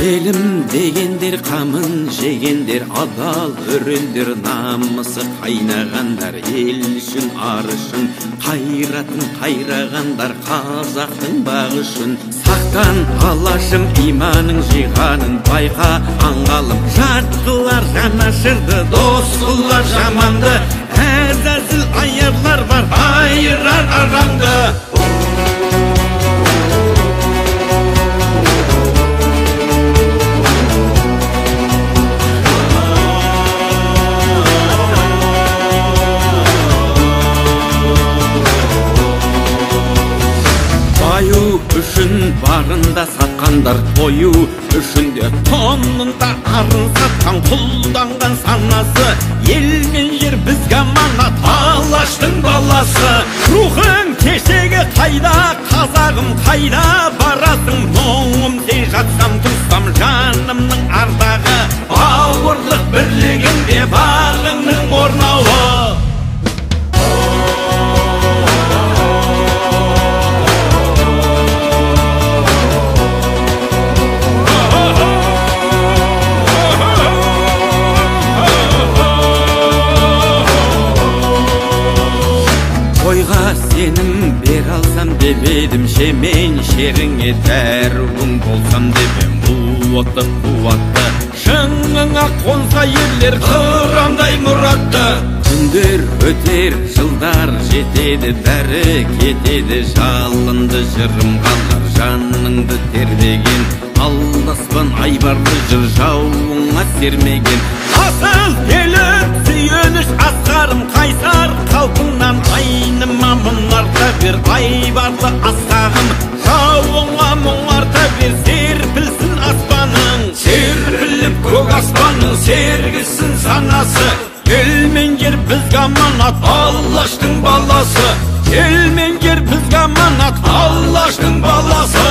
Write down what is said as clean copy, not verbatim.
Елім дегендер қамын жегендер, адал өрендер, намысы қайнағандар, ел үшін ар үшін қайратын қайрағандар, қазақтың бағы үшін. Сақтан алашым иманың жиғанын байқа аңғалым, жат қылар жанашырды, дос қылар жаманды, әзәзіл аярлар бар, айырар арамды. Баю үшін барында сатқандар, тою үшін де тонында арын сатқан, құлданған санасы, ел мен жер бізге аманат, алаштың баласы. Рухың кешегі қайда, қазағым қайда барасың, мұңым сен жатсам тұрсам жанымның ардағы, бауырлық бірлігінде бағыңның орнауы. Ойға сенім бер алсам деп едім, шемен шеріңе дәруің болсам деп ем. Қуатты қуатты шыңыңа қонса ерлер, қырандай мұратты. Күндер өтер, жылдар жетеді, бәрі кетеді, жалынды жырым қалар, жаныңды тербеген, алдаспан айбарлы жыр жауыңа сермеген. Асыл елім сүйеніш асқарым, қайсар қалпыңнан айныма мұнарта бер, айбарлы асқағым жауыңа мұңарта бер, серпілсін аспаның, серпіліп көк аспанның сергісін санасы. Ел мен жер бізге аманат, алаштың баласы. Ел мен жер бізге аманат, алаштың баласы.